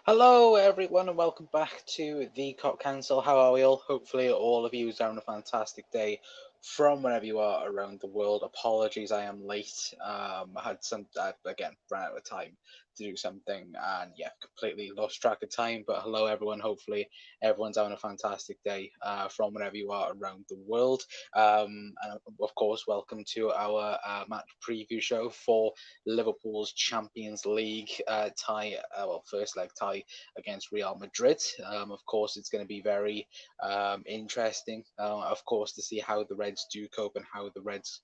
Hello, everyone, and welcome back to the Cop Council. How are we all? Hopefully, all of you are having a fantastic day from wherever you are around the world. Apologies, I am late. I had again, ran out of time to do something, and yeah, completely lost track of time. But hello, everyone. Hopefully, everyone's having a fantastic day from wherever you are around the world. And of course, welcome to our match preview show for Liverpool's Champions League tie, first leg tie against Real Madrid. Of course, it's going to be very interesting, of course, to see how the Reds do cope and how the Reds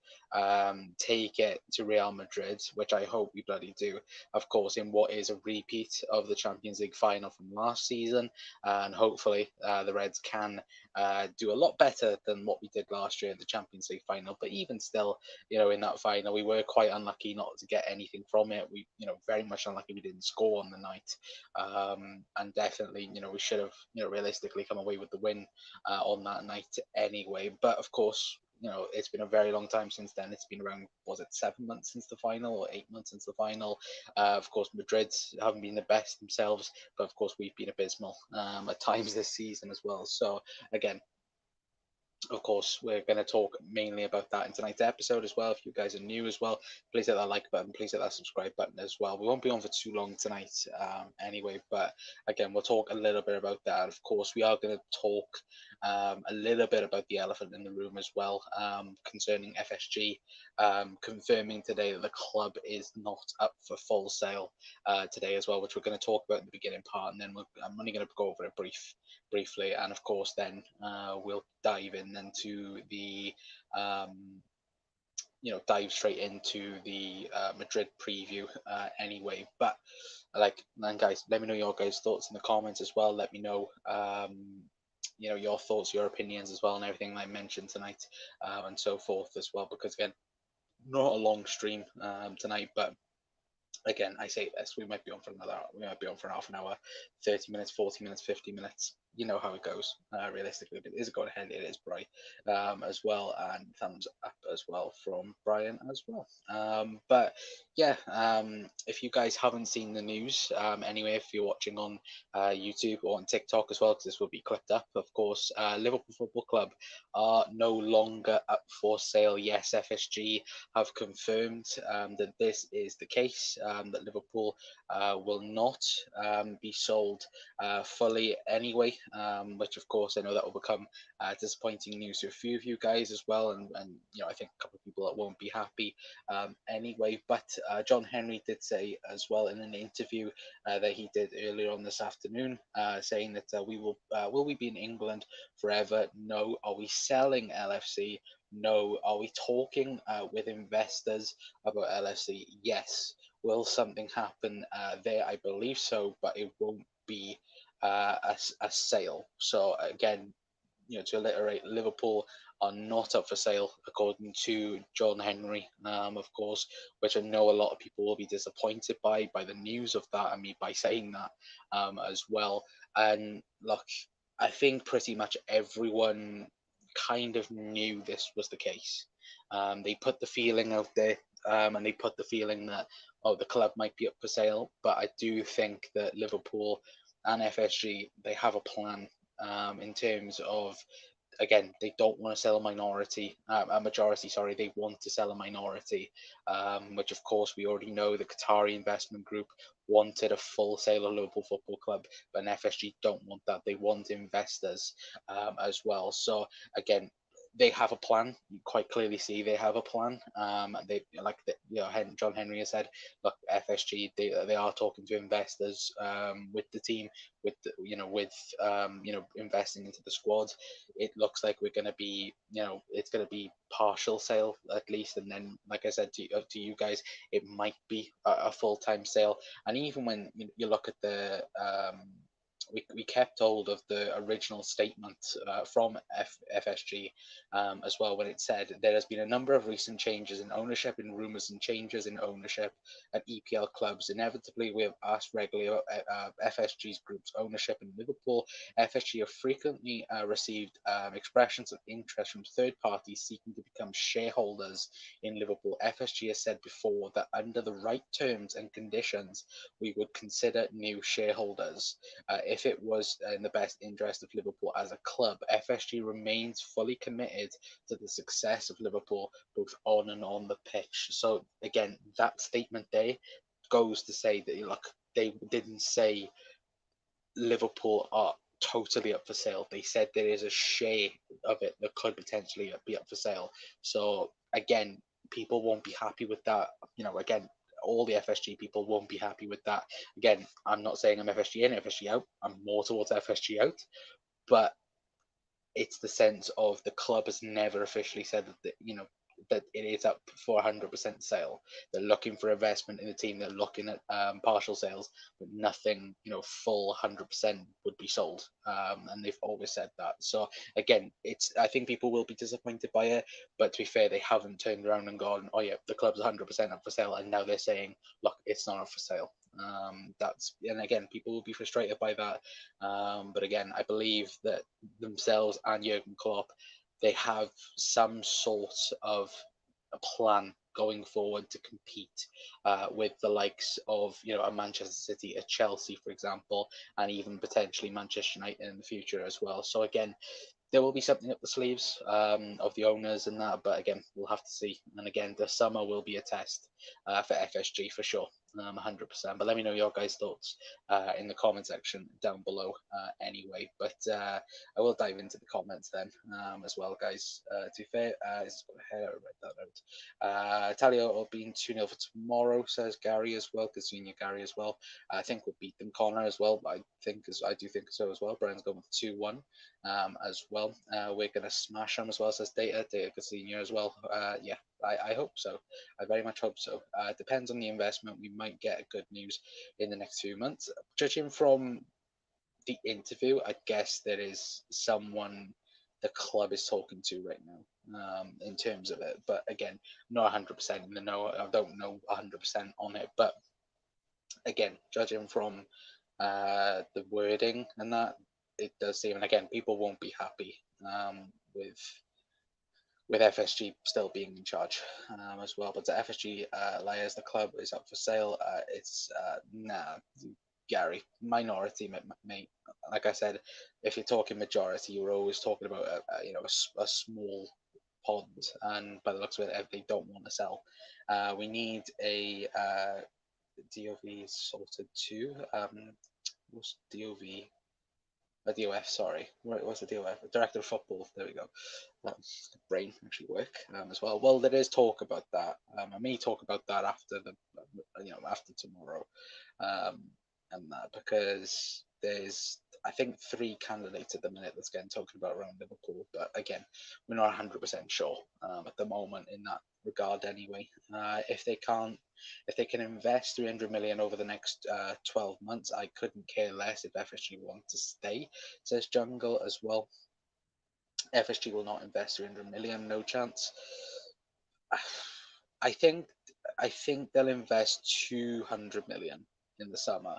take it to Real Madrid, which I hope we bloody do. Of course, in what is a repeat of the Champions League final from last season, and hopefully the Reds can do a lot better than what we did last year in the Champions League final. But even still, in that final, we were quite unlucky not to get anything from it. We, very much unlucky we didn't score on the night, and definitely, we should have, realistically come away with the win on that night anyway. But of course, it's been a very long time since then. It's been around, was it 7 months since the final or 8 months since the final? Of course, Madrid haven't been the best themselves, but of course, we've been abysmal at times this season as well. So again, of course, we're going to talk mainly about that in tonight's episode as well. If you guys are new as well, please hit that like button, please hit that subscribe button as well. We won't be on for too long tonight anyway, but again, we'll talk a little bit about that. Of course, we are going to talk a little bit about the elephant in the room as well, concerning FSG, confirming today that the club is not up for full sale today as well, which we're going to talk about in the beginning part, and then I'm only going to go over it briefly, and of course then we'll dive in into the dive straight into the Madrid preview anyway. But then guys, let me know your guys' thoughts in the comments as well. Let me know your thoughts, your opinions as well, and everything I mentioned tonight, and so forth as well, because again, not a long stream tonight, but again, I say this, we might be on for another hour, we might be on for half an hour, 30 minutes, 40 minutes, 50 minutes. You know how it goes, realistically. But it is going ahead, it is Bry as well, and thumbs up as well from Brian as well. But yeah, if you guys haven't seen the news, anyway, if you're watching on YouTube or on TikTok as well, because this will be clipped up, of course, Liverpool Football Club are no longer up for sale. Yes, FSG have confirmed that this is the case, that Liverpool will not be sold fully anyway, which of course I know that will become disappointing news to a few of you guys as well, and I think a couple of people that won't be happy anyway. But John Henry did say as well in an interview that he did earlier on this afternoon, saying that will we be in England forever? No. Are we selling LFC? No. Are we talking with investors about LFC? Yes. Will something happen there? I believe so, but it won't be a sale. So again, to reiterate, Liverpool are not up for sale, according to John Henry, of course, which I know a lot of people will be disappointed by the news of that, and me by saying that as well. And look, I think pretty much everyone kind of knew this was the case. They put the feeling out there, and they put the feeling that, oh, the club might be up for sale. But I do think that Liverpool and FSG, they have a plan in terms of, again, they don't want to sell a majority, sorry, they want to sell a minority, which of course we already know the Qatari investment group wanted a full sale of Liverpool Football Club, but an FSG don't want that. They want investors as well. So again, they have a plan. You quite clearly see they have a plan. They John Henry has said, look, FSG, they are talking to investors with the team, with investing into the squad. It looks like we're going to be, it's going to be partial sale at least, and then, like I said to you guys, it might be a full time sale. And even when you look at we kept hold of the original statement from FSG as well, when it said there has been a number of recent changes in ownership and rumours and changes in ownership at EPL clubs. Inevitably, we have asked regularly about FSG's group's ownership in Liverpool. FSG have frequently received expressions of interest from third parties seeking to become shareholders in Liverpool. FSG has said before that under the right terms and conditions, we would consider new shareholders if it was in the best interest of Liverpool as a club. FSG remains fully committed to the success of Liverpool, both on and on the pitch. So again, that statement there goes to say that, look, they didn't say Liverpool are totally up for sale. They said there is a share of it that could potentially be up for sale. So again, people won't be happy with that. Again, all the FSG people won't be happy with that. Again, I'm not saying I'm FSG in, FSG out. I'm more towards FSG out, but it's the sense of the club has never officially said that it is up for 100% sale. They're looking for investment in the team. They're looking at partial sales, but nothing, full 100% would be sold. And they've always said that. So again, I think people will be disappointed by it, but to be fair, they haven't turned around and gone, oh yeah, the club's 100% up for sale, and now they're saying, look, it's not up for sale. And again, people will be frustrated by that. But again, I believe that themselves and Jurgen Klopp, they have some sort of a plan going forward to compete with the likes of a Manchester City, a Chelsea, for example, and even potentially Manchester United in the future as well. So again, there will be something up the sleeves of the owners and that, but again, we'll have to see. And again, the summer will be a test for FSG for sure, 100%. But let me know your guys' thoughts in the comment section down below anyway. But I will dive into the comments then as well, guys. To be fair, this is what I read that out. Talio will be 2-0 for tomorrow, says Gary as well, because senior Gary as well. I think we'll beat them, Connor as well. I do think so as well. Brian's going with 2-1 as well. We're going to smash them as well, says Data Casino as well. Yeah, I hope so. I very much hope so. Depends on the investment. We might get good news in the next few months. Judging from the interview, I guess there is someone the club is talking to right now in terms of it. But again, not 100% in the know. I don't know 100% on it. But again, judging from the wording and that, it does seem, and again, people won't be happy with FSG still being in charge as well. But the FSG layers, the club is up for sale. It's Gary, minority, mate. Like I said, if you're talking majority, you're always talking about a small pond, and by the looks of it, they don't want to sell. We need a DOV sorted too. What's DOV? A DOF, sorry. What's the DOF? Director of Football. There we go. Brain actually work as well. Well, there is talk about that. I may talk about that after after tomorrow, and that, because there's, I think, 3 candidates at the minute that's getting talked about around Liverpool, but again, we're not 100% sure at the moment in that regard anyway. If they can invest 300 million over the next 12 months, I couldn't care less if FSG want to stay, says Jungle as well. FSG will not invest 300 million, no chance. I think they'll invest 200 million in the summer.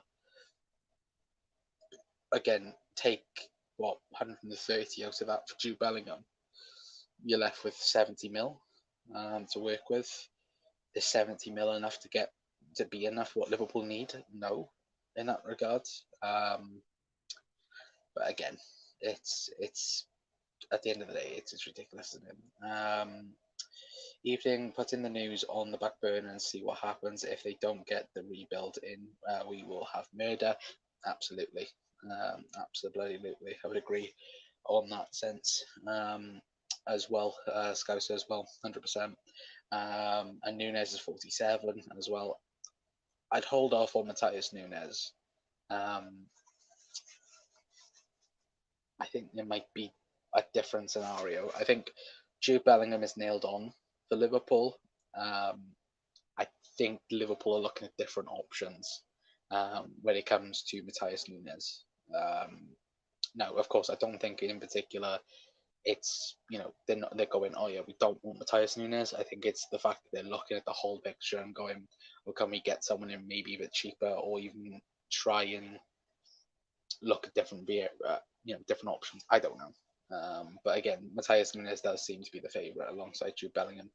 Again, take 130 out of that for Jude Bellingham. You're left with 70 mil to work with. Is 70 mil enough to be enough what Liverpool need? No, in that regard. But again, it's at the end of the day, it's ridiculous, isn't it? Evening, put in the news on the back burner and see what happens. If they don't get the rebuild in, we will have murder. Absolutely. Absolutely. I would agree on that sense as well. Scouser as well, 100%. And Nunes is 47 as well. I'd hold off on Matthias Nunes. I think there might be a different scenario. I think Jude Bellingham is nailed on for Liverpool. I think Liverpool are looking at different options when it comes to Matthias Nunes. Now, of course, I don't think in particular it's, they're going, oh yeah, we don't want Matthias Nunes. I think it's the fact that they're looking at the whole picture and going, well, can we get someone in maybe a bit cheaper, or even try and look at different options. I don't know. But again, Matthias Nunes does seem to be the favourite alongside Jude Bellingham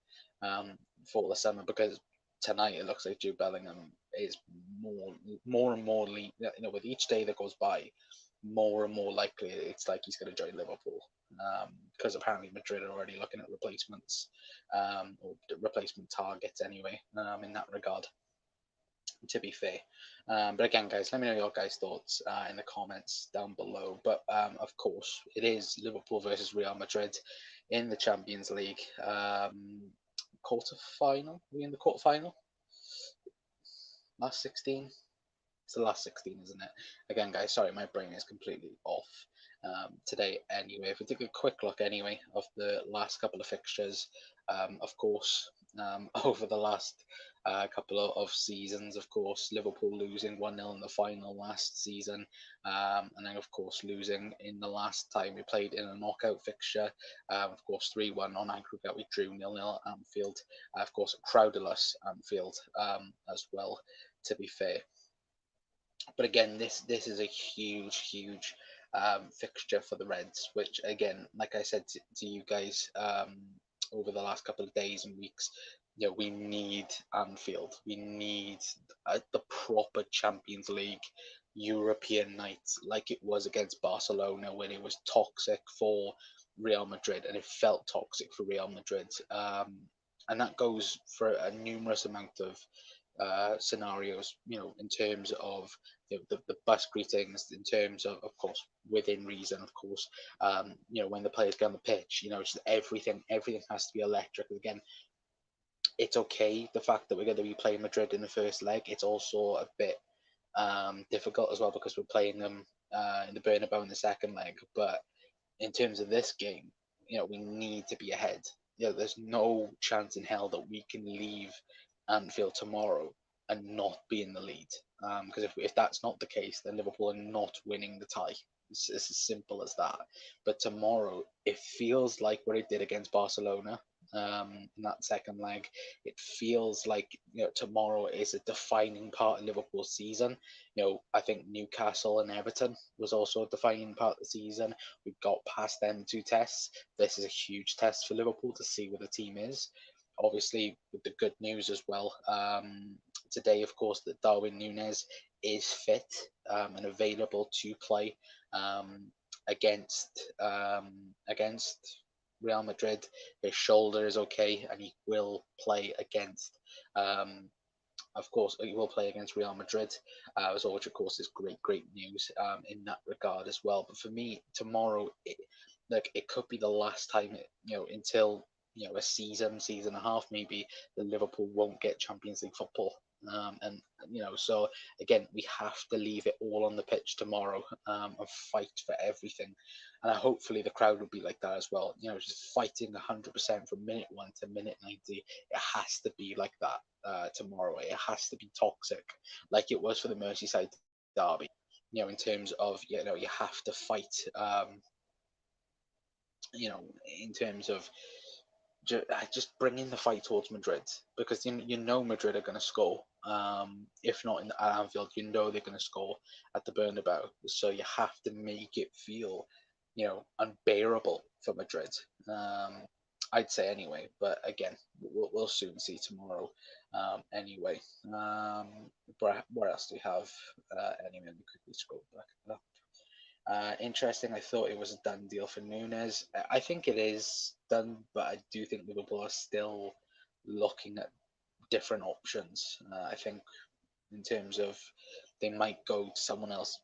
for the summer, because tonight it looks like Jude Bellingham is more and more, with each day that goes by, more and more likely it's like he's going to join Liverpool, because apparently Madrid are already looking at replacements, or replacement targets anyway, in that regard, to be fair. But again, guys, let me know your guys' thoughts in the comments down below. But of course, it is Liverpool versus Real Madrid in the Champions League quarter final. Are we in the quarter final? Last 16? It's the last 16, isn't it? Again, guys, sorry, my brain is completely off today anyway. If we take a quick look anyway of the last couple of fixtures, of course, over the last couple of seasons, of course, Liverpool losing 1-0 in the final last season, and then, of course, losing in the last time we played in a knockout fixture, of course, 3-1 on aggregate. We drew 0-0 at Anfield, of course, crowderless Anfield as well, to be fair. But again, this is a huge fixture for the Reds, which again, like I said to you guys over the last couple of days and weeks, we need Anfield. We need the proper Champions League European night, like it was against Barcelona when it was toxic for Real Madrid, and it felt toxic for Real Madrid. And that goes for a numerous amount of scenarios, in terms of the bus greetings, in terms of course, within reason, of course, when the players get on the pitch, just everything has to be electric. Again, it's okay, the fact that we're going to be playing Madrid in the first leg. It's also a bit difficult as well, because we're playing them in the Bernabeu in the second leg. But in terms of this game, we need to be ahead. There's no chance in hell that we can leave Anfield tomorrow and not be in the lead. Because if that's not the case, then Liverpool are not winning the tie. It's as simple as that. But tomorrow, it feels like what it did against Barcelona in that second leg. It feels like tomorrow is a defining part of Liverpool's season. I think Newcastle and Everton was also a defining part of the season. We got past them two tests. This is a huge test for Liverpool to see where the team is. Obviously, with the good news as well, today, of course, that Darwin Núñez is fit and available to play against Real Madrid. His shoulder is okay, and he will play against. Of course, he will play against Real Madrid, as well, which of course is great news in that regard as well. But for me, tomorrow, it could be the last time, until a season and a half maybe, that Liverpool won't get Champions League football. And so again, we have to leave it all on the pitch tomorrow and fight for everything. And hopefully the crowd will be like that as well. Just fighting 100% from minute 1 to minute 90. It has to be like that tomorrow. It has to be toxic, like it was for the Merseyside derby. In terms of you have to fight. In terms of just bringing the fight towards Madrid, because Madrid are going to score. If not at Anfield, they're going to score at the Bernabeu. So you have to make it feel, unbearable for Madrid. I'd say anyway, but again, we'll soon see tomorrow. Anyway, where else do we have? Anyway, let me quickly scroll back up. Interesting. I thought it was a done deal for Núñez. I think it is done, but I do think Liverpool are still looking at different options. I think in terms of they might go to someone else,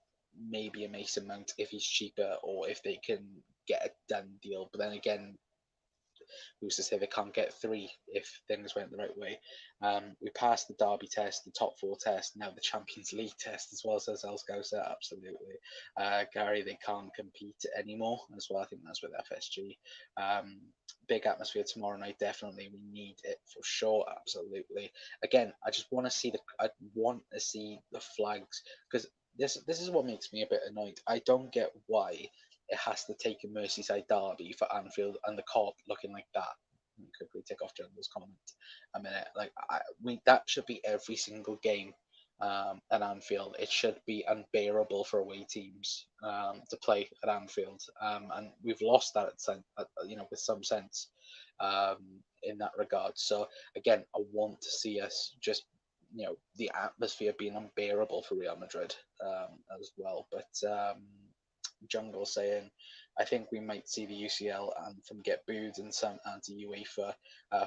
maybe a Mason Mount if he's cheaper, or if they can get a done deal. But then again, who's to say they can't get 3 if things went the right way? We passed the Derby test, the top 4 test, now the Champions League test as well, says Elsgauser. Absolutely. Gary, they can't compete anymore as well. I think that's with FSG. Big atmosphere tomorrow night, definitely. We need it for sure, absolutely. Again, I just want to see I want to see the flags, because this is what makes me a bit annoyed. I don't get why it has to take a Merseyside derby for Anfield and the Kop looking like that. Could we take off Jungle's comment a minute? Like that should be every single game at Anfield. It should be unbearable for away teams to play at Anfield, and we've lost that with some sense um, in that regard. So again, I want to see us just the atmosphere being unbearable for Real Madrid as well. But Jungle saying, I think we might see the UCL anthem get booed and some anti-UEFA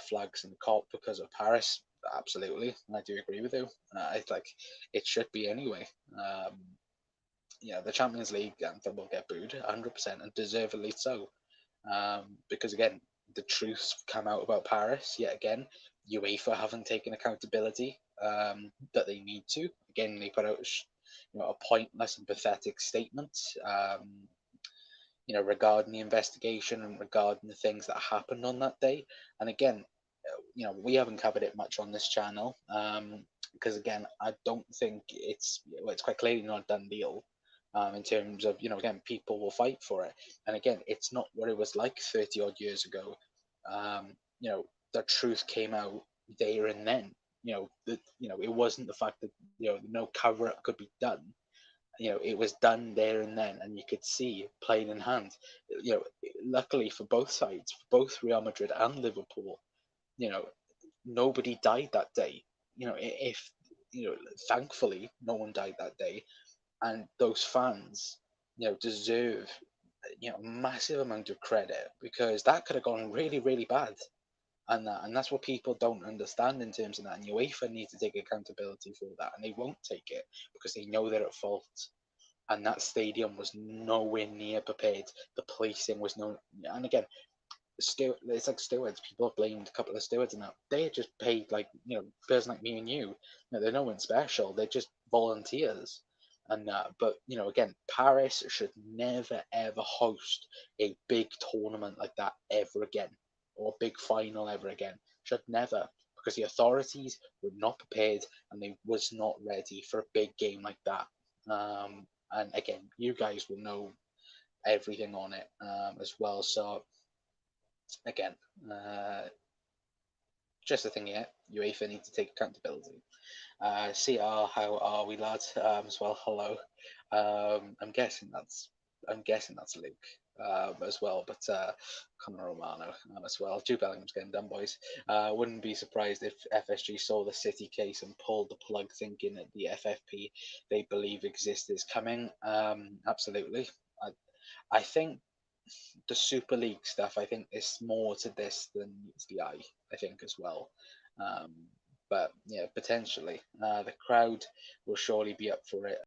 flags in the Kop because of Paris. Absolutely, and I do agree with you. It's like it should be anyway. The Champions League anthem will get booed 100% and deservedly so. Because again, the truths come out about Paris yet again. UEFA haven't taken accountability that they need to. Again, they put out a pointless and pathetic statement. Regarding the investigation and regarding the things that happened on that day. And again, we haven't covered it much on this channel because again, I don't think it's quite clearly not a done deal. In terms of again, people will fight for it, and again, it's not what it was like 30 odd years ago. The truth came out there and then. It wasn't the fact that no cover up could be done. It was done there and then, and you could see plain in hand. Luckily for both sides, for both Real Madrid and Liverpool, nobody died that day. If thankfully, no one died that day, and those fans, deserve a massive amount of credit because that could have gone really, really bad. And that's what people don't understand in terms of that. And UEFA need to take accountability for that, and they won't take it because they know they're at fault. And that stadium was nowhere near prepared. The policing was no, and again, it's like stewards. People have blamed a couple of stewards and that they just paid like person like me and you. They're no one special. They're just volunteers. And but again, Paris should never ever host a big tournament like that ever again, or a big final ever again. Should never, because the authorities were not prepared and they was not ready for a big game like that. And again, you guys will know everything on it as well. So again, just a thing here. UEFA need to take accountability. CR, how are we, lads? As well, hello. I'm guessing that's Luke as well, but Conor Romano as well. Jude Bellingham's getting done, boys. Wouldn't be surprised if FSG saw the City case and pulled the plug, thinking that the FFP they believe exists is coming. Absolutely. I think the Super League stuff, I think, is more to this than meets the eye, I think, as well. Um, but yeah, potentially. The crowd will surely be up for it.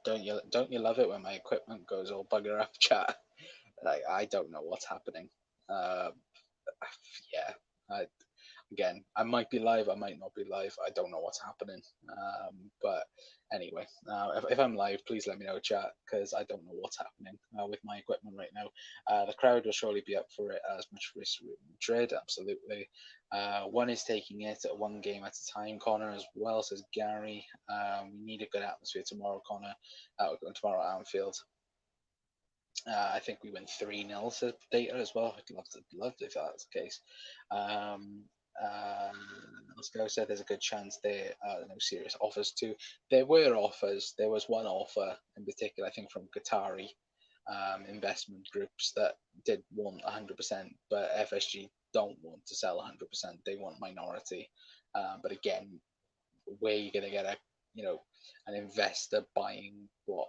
Don't you love it when my equipment goes all bugger up, chat? Like I don't know what's happening. Um, yeah, I, again, I might be live, I might not be live. I don't know what's happening. But anyway, if I'm live, please let me know, chat, because I don't know what's happening with my equipment right now. The crowd will surely be up for it as much for Madrid, absolutely. One is taking it at one game at a time, Connor, as well, says Gary. We need a good atmosphere tomorrow, Connor. Tomorrow at Anfield. I think we win 3-0 to Data as well. I'd love to if that's the case. Um, let's go. Said there's a good chance there are no serious offers too. There were offers. There was one offer in particular, I think, from Qatari investment groups that did want 100%, but FSG don't want to sell 100%. They want minority. But again, where you're going to get a, an investor buying what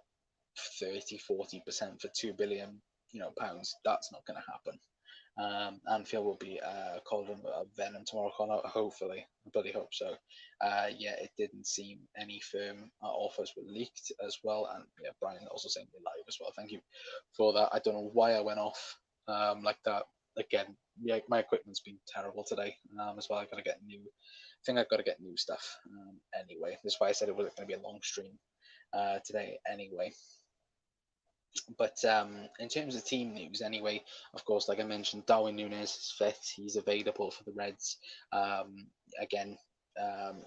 30-40% for 2 billion, pounds, that's not going to happen. Anfield will be cauldron of venom tomorrow, Connor. Hopefully, I bloody hope so. Yeah, it didn't seem any firm offers were leaked as well, and yeah, Brian also sent me live as well. Thank you for that. I don't know why I went off like that again. Yeah, my equipment's been terrible today as well. I got to get new. I think I've got to get new stuff anyway. That's why I said it was going to be a long stream today anyway. But in terms of team news, anyway, of course, like I mentioned, Darwin Núñez is fit. He's available for the Reds. Again,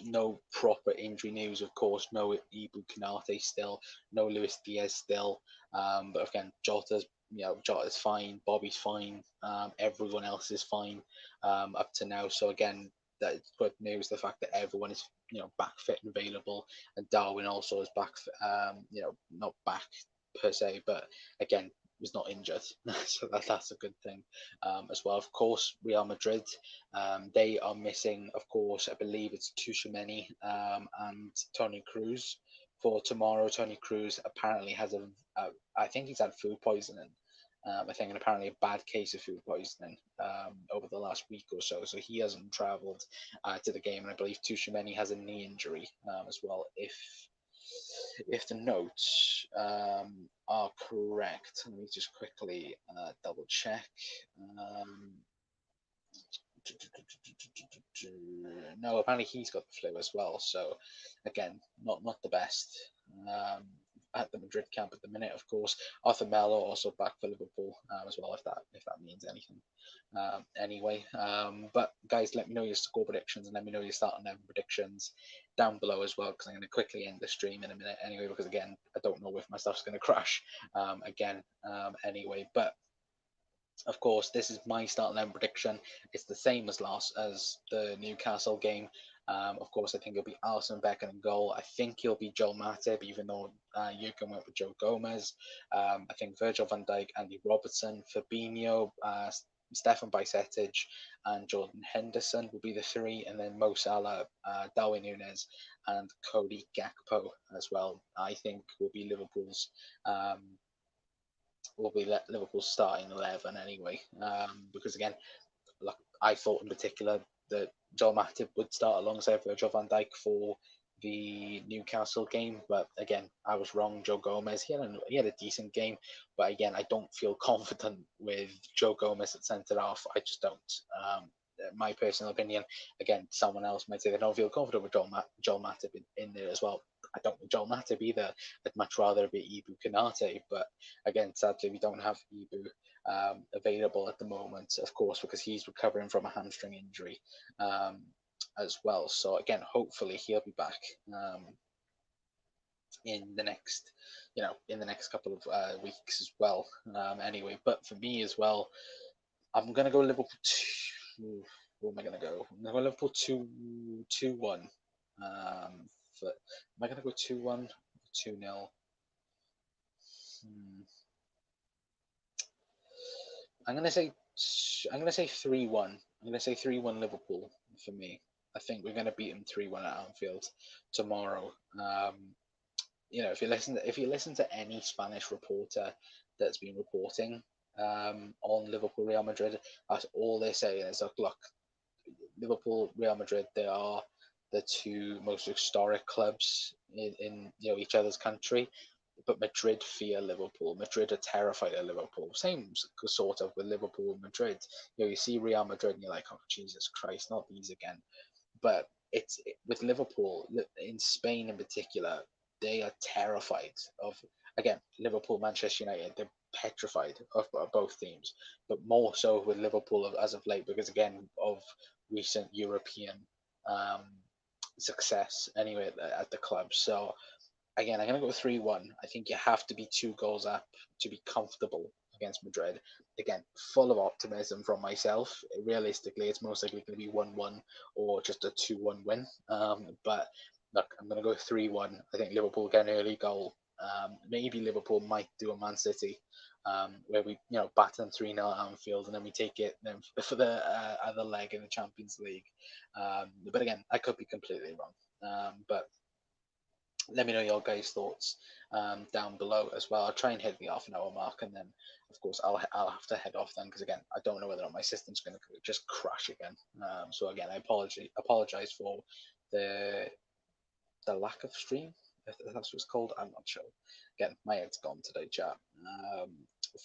no proper injury news, of course. No Ibu Konate still. No Luis Diaz still. But again, Jota's fine. Bobby's fine. Everyone else is fine up to now. So again, that's good news. The fact that everyone is back fit and available, and Darwin also is back. Not back per se, but again, was not injured, so that's a good thing as well. Of course, Real Madrid, they are missing, of course, I believe it's Tchouaméni and Toni Kroos for tomorrow. Toni Kroos apparently has I think he's had food poisoning. I think apparently a bad case of food poisoning over the last week or so. So he hasn't travelled to the game, and I believe Tchouaméni has a knee injury as well. If the notes are correct, let me just quickly double check. No, apparently he's got the flu as well. So again, not the best at the Madrid camp at the minute. Of course, Arthur Melo also back for Liverpool as well, if that means anything. Anyway, but guys, let me know your score predictions and let me know your starting eleven predictions down below as well, because I'm going to quickly end the stream in a minute anyway, because again, I don't know if my stuff's going to crash again anyway. But of course, this is my starting eleven prediction. It's the same as the Newcastle game. Of course, I think it'll be Alisson Becker in goal. I think he'll be Joel Matip, even though Jurgen went with Joe Gomez. I think Virgil van Dijk, Andy Robertson, Fabinho, Stefan Bajcetic, and Jordan Henderson will be the three, and then Mo Salah, Darwin Núñez, and Cody Gakpo as well. I think will be Liverpool's starting 11 anyway. Because again, like I thought in particular that Joel Matip would start alongside Virgil van Dijk for the Newcastle game, but again, I was wrong. Joe Gomez, he had a decent game, but again, I don't feel confident with Joe Gomez at centre half. I just don't. My personal opinion. Again, someone else might say they don't feel confident with Joel Matip in there as well. I don't with Joel Matip either. I'd much rather be Ibu Konate, but again, sadly, we don't have Ibu available at the moment, of course, because he's recovering from a hamstring injury as well. So again, hopefully he'll be back in the next couple of weeks as well. Anyway, but for me as well, I'm gonna go Liverpool. Where am I gonna go? I'm gonna go Liverpool 2-1. Am I gonna go 2-1, 2-0? I'm gonna say 3-1. I'm gonna say 3-1 Liverpool for me. I think we're gonna beat them 3-1 at Anfield tomorrow. If you listen to any Spanish reporter that's been reporting on Liverpool Real Madrid, that's all they're saying is look, Liverpool Real Madrid, they are the two most historic clubs in each other's country. But Madrid fear Liverpool. Madrid are terrified of Liverpool. Same sort of with Liverpool and Madrid. You see Real Madrid and you're like, oh, Jesus Christ, not these again. But with Liverpool, in Spain in particular, they are terrified of, again, Liverpool, Manchester United, they're petrified of both teams. But more so with Liverpool as of late, because again, of recent European success anyway at the club. So again, I'm going to go 3-1. I think you have to be 2 goals up to be comfortable against Madrid. Again, full of optimism from myself. Realistically, it's most likely going to be 1-1 or just a 2-1 win. But look, I'm going to go 3-1. I think Liverpool get an early goal Maybe Liverpool might do a Man City, where we batter them 3-0 at Anfield, and then we take it then for the other leg in the Champions League. But again, I could be completely wrong. But let me know your guys' thoughts down below as well. I'll try and hit the half-an-hour mark, and then of course I'll have to head off then, because again I don't know whether or not my system's going to just crash again. So again, I apologize for the lack of stream, if that's what it's called. I'm not sure. Again, my head's gone today, chat.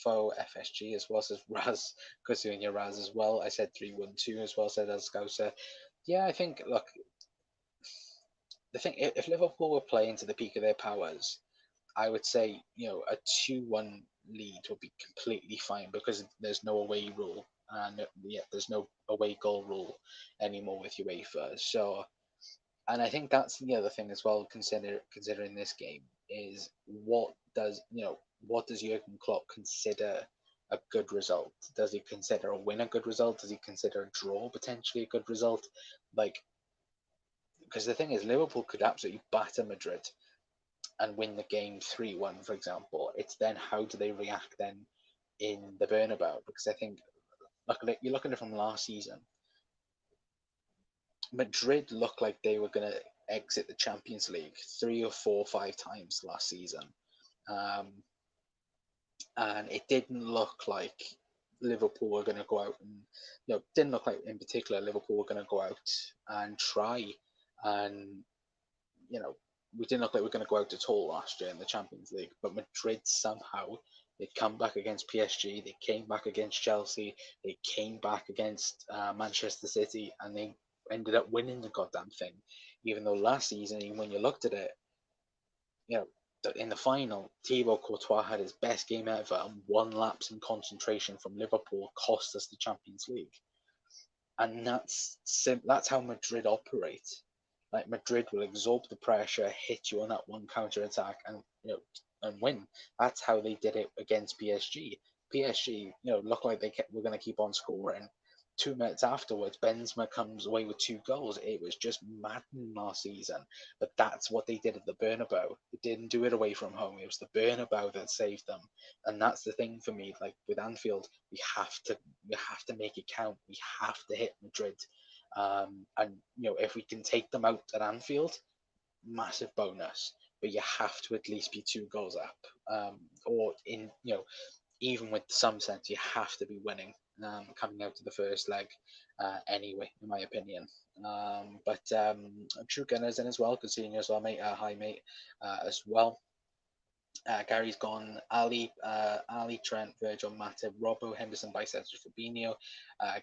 Faux FSG as well, says Raz. Good seeing you, Raz, as well. I said 3-1-2 as well, said Ascouser. Yeah, I think, look, the thing, if Liverpool were playing to the peak of their powers, I would say, a 2-1 lead would be completely fine, because there's no away rule, and there's no away goal rule anymore with UEFA. So, and I think that's the other thing as well, considering this game, is what does Jurgen Klopp consider a good result? Does he consider a win a good result? Does he consider a draw potentially a good result? Like, because the thing is, Liverpool could absolutely batter Madrid and win the game 3-1, for example. It's then how do they react then in the Bernabeu? Because I think, you're looking at it from last season, Madrid looked like they were going to exit the Champions League 3 or 4 or 5 times last season. And it didn't look like Liverpool were going to go out and, didn't look like in particular Liverpool were going to go out and try. And, we didn't look like we were going to go out at all last year in the Champions League. But Madrid somehow, they come back against PSG, they came back against Chelsea, they came back against Manchester City, and they ended up winning the goddamn thing. Even though last season, even when you looked at it, in the final, Thibaut Courtois had his best game ever, and one lapse in concentration from Liverpool cost us the Champions League. And that's how Madrid operate. Like, Madrid will absorb the pressure, hit you on that one counter attack, and and win. That's how they did it against PSG. PSG, looked like were going to keep on scoring. 2 minutes afterwards, Benzema comes away with 2 goals. It was just maddening last season. But that's what they did at the Bernabeu. They didn't do it away from home. It was the Bernabeu that saved them. And that's the thing for me. Like, with Anfield, we have to make it count. We have to hit Madrid. And if we can take them out at Anfield, massive bonus. But you have to at least be 2 goals up, or in even with some sense, you have to be winning coming out to the first leg. Anyway, in my opinion. But True Gunners in as well. Good seeing you as well, mate. Hi, mate, as well. Gary's gone. Ali, Trent, Virgil, Matip, Robbo, Henderson, Biceps, Fabinho,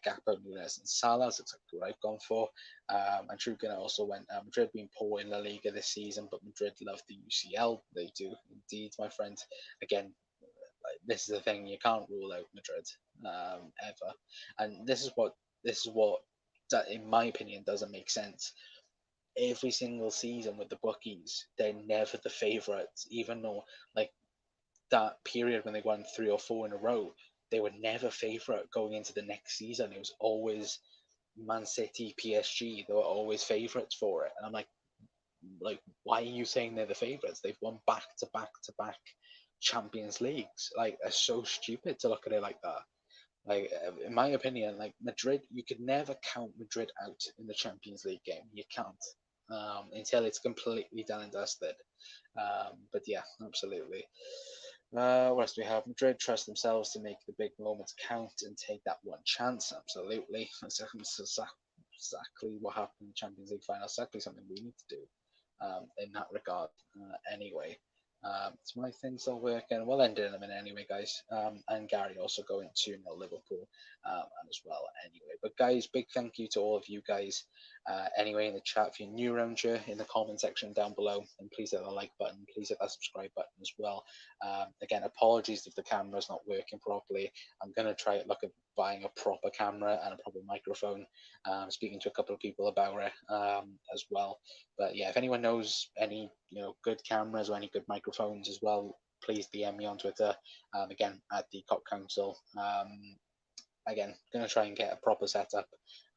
Gakpo, Nunes, and Salah. Looks like what I've gone for. And Trugan also went. Madrid being poor in La Liga this season, but Madrid love the UCL. They do indeed, my friend. Again, this is the thing. You can't rule out Madrid ever, and this is what that, in my opinion, doesn't make sense. Every single season with the bookies, they're never the favourites, even though, like, that period when they won 3 or 4 in a row, they were never favourite going into the next season. It was always Man City, PSG. They were always favourites for it, and I'm like, why are you saying they're the favourites? They've won back to back to back Champions Leagues. Like, it's so stupid to look at it like that. Like, in my opinion, like, Madrid, you could never count Madrid out in the Champions League game. You can't, until it's completely done and dusted. But yeah, absolutely. What else do we have? Madrid trust themselves to make the big moments count and take that one chance. Absolutely. That's exactly what happened in the Champions League final. Exactly something we need to do in that regard. Anyway. It's my thing still working. We'll end it in a minute anyway, guys. And Gary also going 2-0 Liverpool as well anyway. But guys, big thank you to all of you guys anyway in the chat. If you're new around here, in the comment section down below, and please hit the like button, please hit that subscribe button as well. Again, apologies if the camera's not working properly. I'm going to try look at buying a proper camera and a proper microphone. Speaking to a couple of people about it as well. But yeah, if anyone knows any good cameras or any good microphones as well, please DM me on Twitter. Again, at the Cop Council. Again, gonna try and get a proper setup.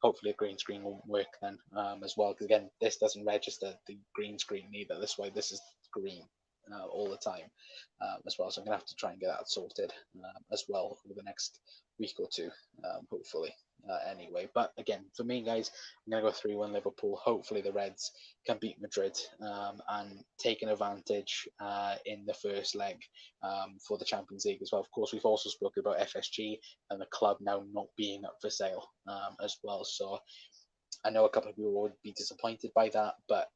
Hopefully, a green screen will work then as well. Because again, this doesn't register the green screen either. This way, this is green. all the time as well. So I'm going to have to try and get that sorted as well over the next week or two, hopefully. Anyway, but again, for me, guys, I'm going to go 3-1 Liverpool. Hopefully, the Reds can beat Madrid and take an advantage in the first leg for the Champions League as well. Of course, we've also spoken about FSG and the club now not being up for sale as well. So I know a couple of people would be disappointed by that, but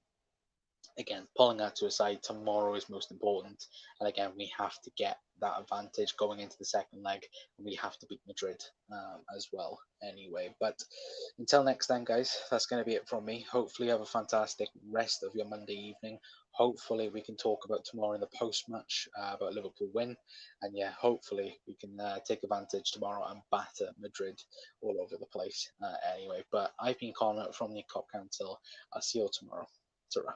again, pulling that to a side, tomorrow is most important. And again, we have to get that advantage going into the second leg, and we have to beat Madrid as well anyway. But until next time, guys, that's going to be it from me. Hopefully, you have a fantastic rest of your Monday evening. Hopefully, we can talk about tomorrow in the post match about Liverpool win. And yeah, hopefully, we can take advantage tomorrow and batter Madrid all over the place anyway. But I've been Connor from the Cop Council. I'll see you all tomorrow. Ta-ra.